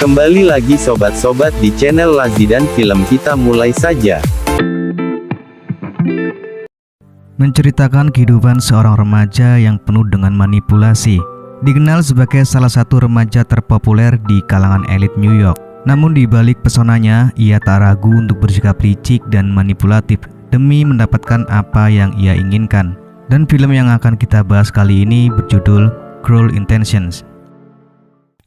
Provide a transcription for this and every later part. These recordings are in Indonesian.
Kembali lagi sobat-sobat di channel Lazi dan Film, kita mulai saja. Menceritakan kehidupan seorang remaja yang penuh dengan manipulasi. Dikenal sebagai salah satu remaja terpopuler di kalangan elit New York. Namun di balik pesonanya, ia tak ragu untuk bersikap licik dan manipulatif demi mendapatkan apa yang ia inginkan. Dan film yang akan kita bahas kali ini berjudul Cruel Intentions.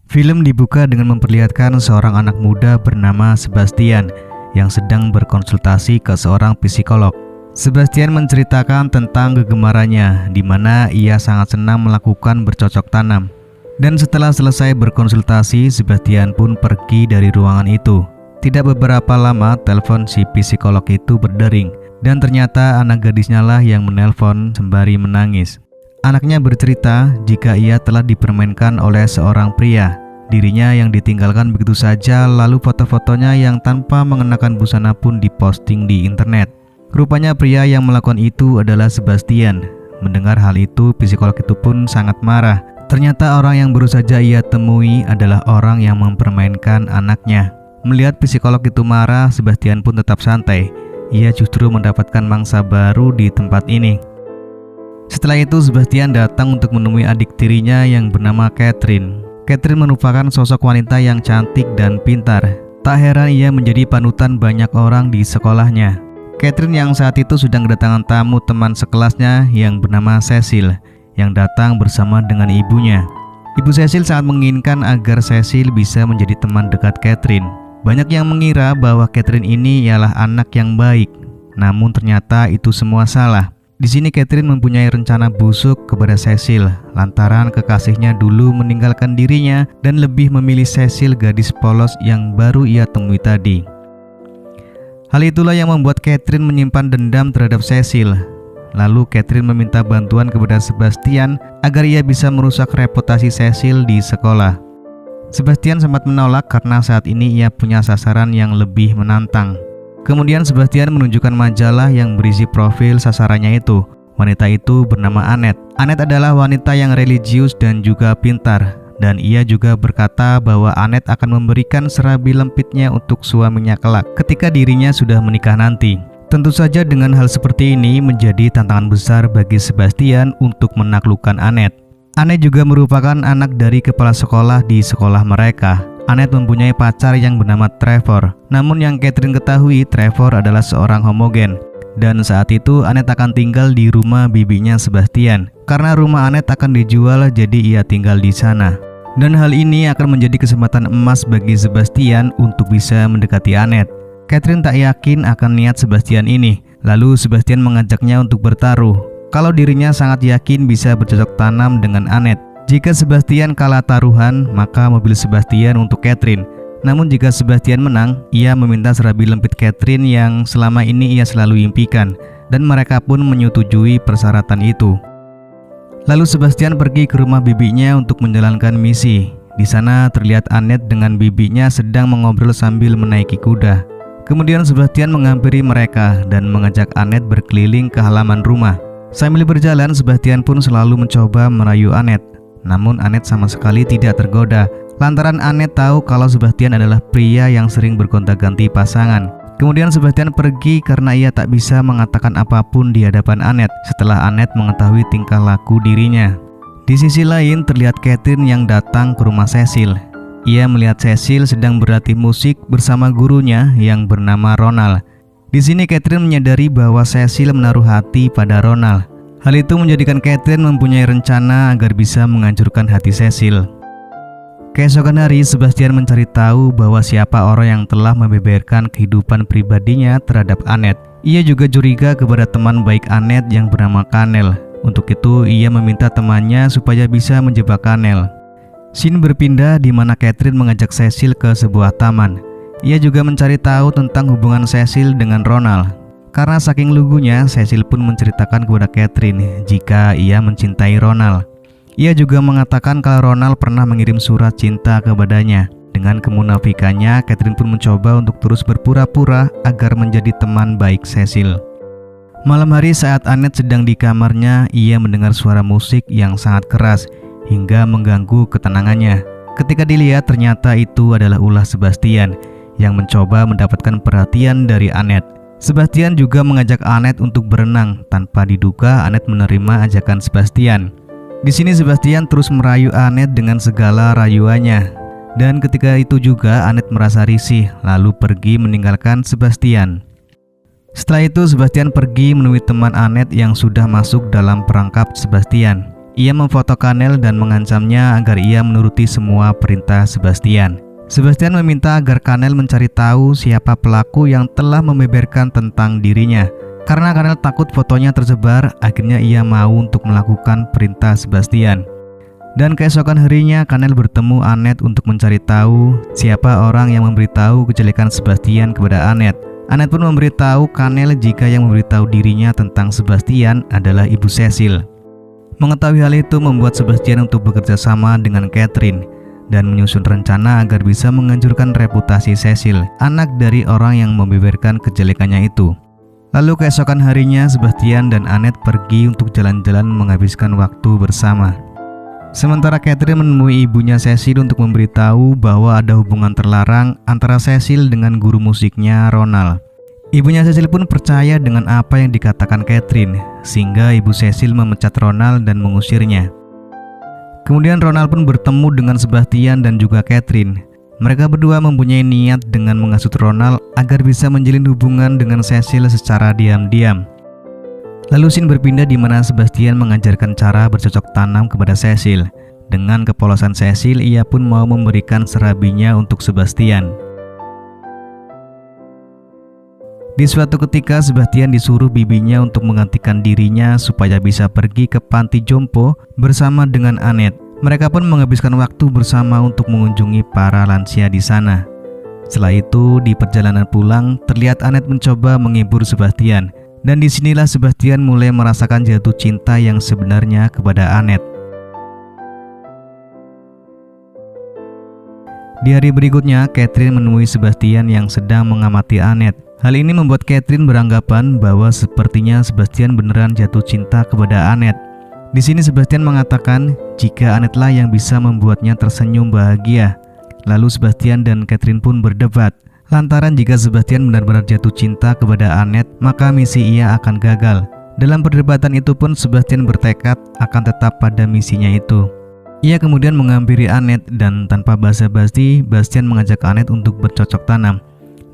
Film dibuka dengan memperlihatkan seorang anak muda bernama Sebastian yang sedang berkonsultasi ke seorang psikolog. Sebastian menceritakan tentang kegemarannya, di mana ia sangat senang melakukan bercocok tanam. Dan setelah selesai berkonsultasi, Sebastian pun pergi dari ruangan itu. Tidak beberapa lama, telepon si psikolog itu berdering, dan ternyata anak gadisnya lah yang menelpon sembari menangis. Anaknya bercerita jika ia telah dipermainkan oleh seorang pria. Dirinya yang ditinggalkan begitu saja, lalu foto-fotonya yang tanpa mengenakan busana pun diposting di internet. Rupanya pria yang melakukan itu adalah Sebastian. Mendengar hal itu, psikolog itu pun sangat marah. Ternyata orang yang baru saja ia temui adalah orang yang mempermainkan anaknya. Melihat psikolog itu marah, Sebastian pun tetap santai. Ia justru mendapatkan mangsa baru di tempat ini. Setelah itu, Sebastian datang untuk menemui adik tirinya yang bernama Catherine. Catherine merupakan sosok wanita yang cantik dan pintar. Tak heran ia menjadi panutan banyak orang di sekolahnya. Catherine yang saat itu sedang kedatangan tamu teman sekelasnya yang bernama Cecil, yang datang bersama dengan ibunya. Ibu Cecil sangat menginginkan agar Cecil bisa menjadi teman dekat Catherine. Banyak yang mengira bahwa Catherine ini ialah anak yang baik, namun ternyata itu semua salah. Di sini Catherine mempunyai rencana busuk kepada Cecil lantaran kekasihnya dulu meninggalkan dirinya dan lebih memilih Cecil, gadis polos yang baru ia temui tadi. Hal itulah yang membuat Catherine menyimpan dendam terhadap Cecil. Lalu Catherine meminta bantuan kepada Sebastian agar ia bisa merusak reputasi Cecil di sekolah. Sebastian sempat menolak karena saat ini ia punya sasaran yang lebih menantang. Kemudian Sebastian menunjukkan majalah yang berisi profil sasarannya itu. Wanita itu bernama Annette. Annette adalah wanita yang religius dan juga pintar. Dan ia juga berkata bahwa Annette akan memberikan serabi lempitnya untuk suaminya kelak ketika dirinya sudah menikah nanti. Tentu saja dengan hal seperti ini menjadi tantangan besar bagi Sebastian untuk menaklukkan Annette. Annette juga merupakan anak dari kepala sekolah di sekolah mereka. Annette mempunyai pacar yang bernama Trevor. Namun yang Catherine ketahui, Trevor adalah seorang homogen. Dan saat itu Annette akan tinggal di rumah bibinya Sebastian. Karena rumah Annette akan dijual, jadi ia tinggal di sana. Dan hal ini akan menjadi kesempatan emas bagi Sebastian untuk bisa mendekati Annette. Catherine tak yakin akan niat Sebastian ini. Lalu Sebastian mengajaknya untuk bertaruh. Kalau dirinya sangat yakin bisa bercocok tanam dengan Annette. Jika Sebastian kalah taruhan, maka mobil Sebastian untuk Catherine. Namun jika Sebastian menang, ia meminta serabi lempit Catherine yang selama ini ia selalu impikan. Dan mereka pun menyetujui persyaratan itu. Lalu Sebastian pergi ke rumah bibinya untuk menjalankan misi. Di sana terlihat Annette dengan bibinya sedang mengobrol sambil menaiki kuda. Kemudian Sebastian menghampiri mereka dan mengajak Annette berkeliling ke halaman rumah. Sambil berjalan, Sebastian pun selalu mencoba merayu Annette. Namun Annette sama sekali tidak tergoda, lantaran Annette tahu kalau Sebastian adalah pria yang sering bergonta-ganti pasangan. Kemudian Sebastian pergi karena ia tak bisa mengatakan apapun di hadapan Annette setelah Annette mengetahui tingkah laku dirinya. Di sisi lain terlihat Catherine yang datang ke rumah Cecil. Ia melihat Cecil sedang berlatih musik bersama gurunya yang bernama Ronald. Di sini Catherine menyadari bahwa Cecil menaruh hati pada Ronald. Hal itu menjadikan Catherine mempunyai rencana agar bisa menghancurkan hati Cecil. Keesokan hari, Sebastian mencari tahu bahwa siapa orang yang telah membeberkan kehidupan pribadinya terhadap Annette. Ia juga curiga kepada teman baik Annette yang bernama Kanel. Untuk itu, ia meminta temannya supaya bisa menjebak Kanel. Scene berpindah di mana Catherine mengajak Cecil ke sebuah taman. Ia juga mencari tahu tentang hubungan Cecil dengan Ronald. Karena saking lugunya, Cecil pun menceritakan kepada Catherine jika ia mencintai Ronald. Ia juga mengatakan kalau Ronald pernah mengirim surat cinta kepadanya. Dengan kemunafikannya, Catherine pun mencoba untuk terus berpura-pura agar menjadi teman baik Cecil. Malam hari saat Annette sedang di kamarnya, ia mendengar suara musik yang sangat keras hingga mengganggu ketenangannya. Ketika dilihat, ternyata itu adalah ulah Sebastian yang mencoba mendapatkan perhatian dari Annette. Sebastian juga mengajak Annette untuk berenang. Tanpa diduga, Annette menerima ajakan Sebastian. Di sini Sebastian terus merayu Annette dengan segala rayuannya. Dan ketika itu juga Annette merasa risih, lalu pergi meninggalkan Sebastian. Setelah itu Sebastian pergi menemui teman Annette yang sudah masuk dalam perangkap Sebastian. Ia memfoto Kanel dan mengancamnya agar ia menuruti semua perintah Sebastian. Sebastian meminta agar Kanel mencari tahu siapa pelaku yang telah membeberkan tentang dirinya. Karena Kanel takut fotonya tersebar, akhirnya ia mau untuk melakukan perintah Sebastian. Dan keesokan harinya Kanel bertemu Annette untuk mencari tahu siapa orang yang memberitahu kejelekan Sebastian kepada Annette. Annette pun memberitahu Kanel jika yang memberitahu dirinya tentang Sebastian adalah Ibu Cecil. Mengetahui hal itu membuat Sebastian untuk bekerja sama dengan Catherine dan menyusun rencana agar bisa menghancurkan reputasi Cecil, anak dari orang yang membeberkan kejelekannya itu. Lalu keesokan harinya Sebastian dan Annette pergi untuk jalan-jalan menghabiskan waktu bersama. Sementara Catherine menemui ibunya Cecil untuk memberitahu bahwa ada hubungan terlarang antara Cecil dengan guru musiknya Ronald. Ibunya Cecil pun percaya dengan apa yang dikatakan Catherine, sehingga ibu Cecil memecat Ronald dan mengusirnya. Kemudian Ronald pun bertemu dengan Sebastian dan juga Catherine. Mereka berdua mempunyai niat dengan menghasut Ronald agar bisa menjalin hubungan dengan Cecil secara diam-diam. Lalu scene berpindah di mana Sebastian mengajarkan cara bercocok tanam kepada Cecil. Dengan kepolosan Cecil, ia pun mau memberikan serabinya untuk Sebastian. Di suatu ketika Sebastian disuruh bibinya untuk menggantikan dirinya supaya bisa pergi ke panti jompo bersama dengan Annette. Mereka pun menghabiskan waktu bersama untuk mengunjungi para lansia di sana. Setelah itu, di perjalanan pulang, terlihat Annette mencoba menghibur Sebastian. Dan disinilah Sebastian mulai merasakan jatuh cinta yang sebenarnya kepada Annette. Di hari berikutnya, Catherine menemui Sebastian yang sedang mengamati Annette. Hal ini membuat Catherine beranggapan bahwa sepertinya Sebastian beneran jatuh cinta kepada Annette. Di sini Sebastian mengatakan jika Annette lah yang bisa membuatnya tersenyum bahagia. Lalu Sebastian dan Catherine pun berdebat. Lantaran jika Sebastian benar-benar jatuh cinta kepada Annette, maka misi ia akan gagal. Dalam perdebatan itu pun Sebastian bertekad akan tetap pada misinya itu. Ia kemudian menghampiri Annette dan tanpa basa-basi, Bastian mengajak Annette untuk bercocok tanam.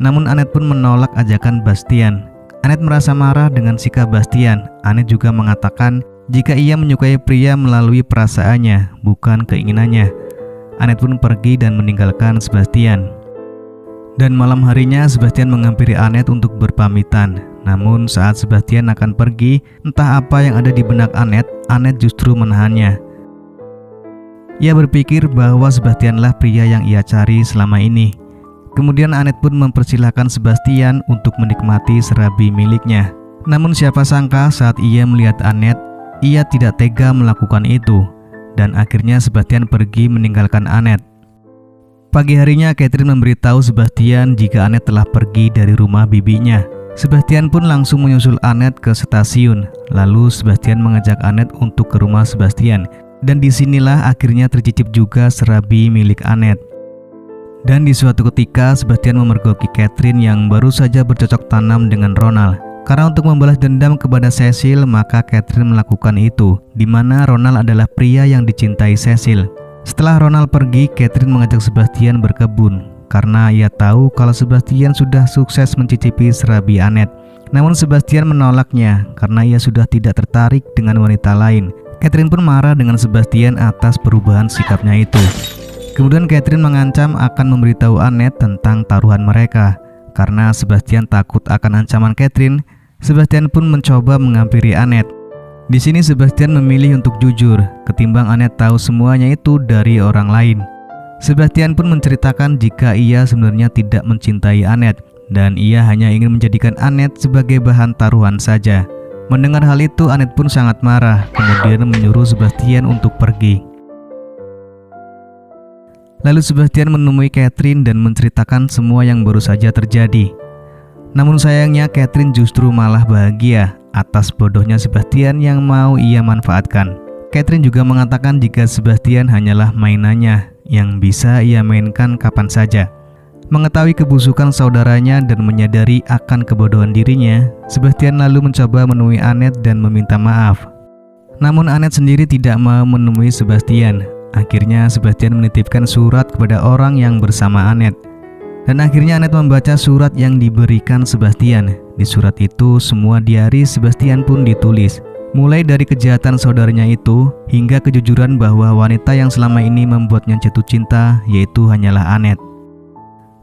Namun Annette pun menolak ajakan Bastian. Annette merasa marah dengan sikap Bastian. Annette juga mengatakan jika ia menyukai pria melalui perasaannya, bukan keinginannya. Annette pun pergi dan meninggalkan Sebastian. Dan malam harinya Sebastian menghampiri Annette untuk berpamitan. Namun saat Sebastian akan pergi, entah apa yang ada di benak Annette, Annette justru menahannya. Ia berpikir bahwa Sebastianlah pria yang ia cari selama ini. Kemudian Annette pun mempersilahkan Sebastian untuk menikmati serabi miliknya. Namun siapa sangka saat ia melihat Annette, ia tidak tega melakukan itu. Dan akhirnya Sebastian pergi meninggalkan Annette. Pagi harinya Catherine memberitahu Sebastian jika Annette telah pergi dari rumah bibinya. Sebastian pun langsung menyusul Annette ke stasiun. Lalu Sebastian mengajak Annette untuk ke rumah Sebastian. Dan disinilah akhirnya tercicip juga serabi milik Annette. Dan di suatu ketika Sebastian memergoki Catherine yang baru saja bercocok tanam dengan Ronald. Karena untuk membalas dendam kepada Cecil, maka Catherine melakukan itu, di mana Ronald adalah pria yang dicintai Cecil. Setelah Ronald pergi, Catherine mengajak Sebastian berkebun karena ia tahu kalau Sebastian sudah sukses mencicipi serabi Annette. Namun Sebastian menolaknya karena ia sudah tidak tertarik dengan wanita lain. Catherine pun marah dengan Sebastian atas perubahan sikapnya itu. Kemudian Catherine mengancam akan memberitahu Annette tentang taruhan mereka. Karena Sebastian takut akan ancaman Catherine, Sebastian pun mencoba menghampiri Annette. Di sini Sebastian memilih untuk jujur, ketimbang Annette tahu semuanya itu dari orang lain. Sebastian pun menceritakan jika ia sebenarnya tidak mencintai Annette dan ia hanya ingin menjadikan Annette sebagai bahan taruhan saja. Mendengar hal itu, Annette pun sangat marah, kemudian menyuruh Sebastian untuk pergi. Lalu Sebastian menemui Catherine dan menceritakan semua yang baru saja terjadi. Namun sayangnya Catherine justru malah bahagia atas bodohnya Sebastian yang mau ia manfaatkan. Catherine juga mengatakan jika Sebastian hanyalah mainannya yang bisa ia mainkan kapan saja. Mengetahui kebusukan saudaranya dan menyadari akan kebodohan dirinya, Sebastian lalu mencoba menemui Annette dan meminta maaf. Namun Annette sendiri tidak mau menemui Sebastian. Akhirnya Sebastian menitipkan surat kepada orang yang bersama Annette. Dan akhirnya Annette membaca surat yang diberikan Sebastian. Di surat itu semua diari Sebastian pun ditulis. Mulai dari kejahatan saudaranya itu hingga kejujuran bahwa wanita yang selama ini membuatnya jatuh cinta yaitu hanyalah Annette.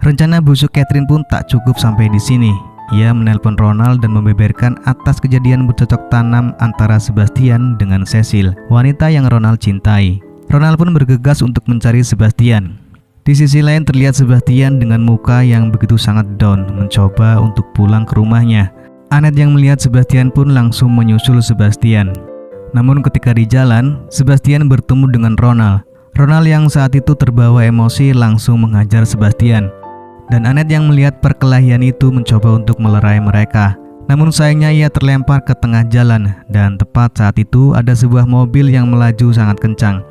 Rencana busuk Catherine pun tak cukup sampai di sini. Ia menelpon Ronald dan membeberkan atas kejadian bercocok tanam antara Sebastian dengan Cecil, wanita yang Ronald cintai. Ronald pun bergegas untuk mencari Sebastian. Di sisi lain terlihat Sebastian dengan muka yang begitu sangat down mencoba untuk pulang ke rumahnya. Annette yang melihat Sebastian pun langsung menyusul Sebastian. Namun ketika di jalan, Sebastian bertemu dengan Ronald. Ronald yang saat itu terbawa emosi langsung menghajar Sebastian. Dan Annette yang melihat perkelahian itu mencoba untuk melerai mereka. Namun sayangnya ia terlempar ke tengah jalan dan tepat saat itu ada sebuah mobil yang melaju sangat kencang.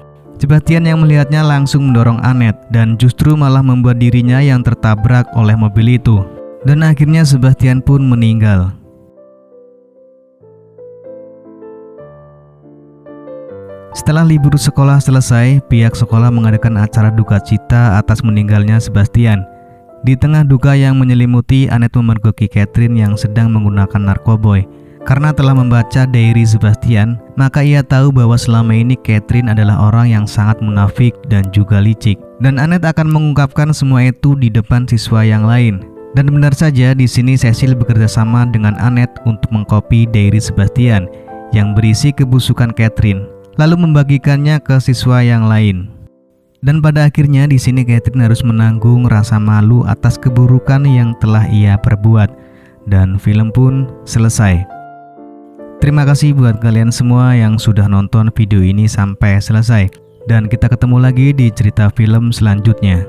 Sebastian yang melihatnya langsung mendorong Annette dan justru malah membuat dirinya yang tertabrak oleh mobil itu. Dan akhirnya Sebastian pun meninggal. Setelah libur sekolah selesai, pihak sekolah mengadakan acara duka cita atas meninggalnya Sebastian. Di tengah duka yang menyelimuti, Annette memergoki Catherine yang sedang menggunakan narkoboy. Karena telah membaca diary Sebastian, maka ia tahu bahwa selama ini Catherine adalah orang yang sangat munafik dan juga licik. Dan Annette akan mengungkapkan semua itu di depan siswa yang lain. Dan benar saja di sini Cecil bekerja sama dengan Annette untuk mengcopy diary Sebastian yang berisi kebusukan Catherine, lalu membagikannya ke siswa yang lain. Dan pada akhirnya di sini Catherine harus menanggung rasa malu atas keburukan yang telah ia perbuat. Dan film pun selesai. Terima kasih buat kalian semua yang sudah nonton video ini sampai selesai. Dan kita ketemu lagi di cerita film selanjutnya.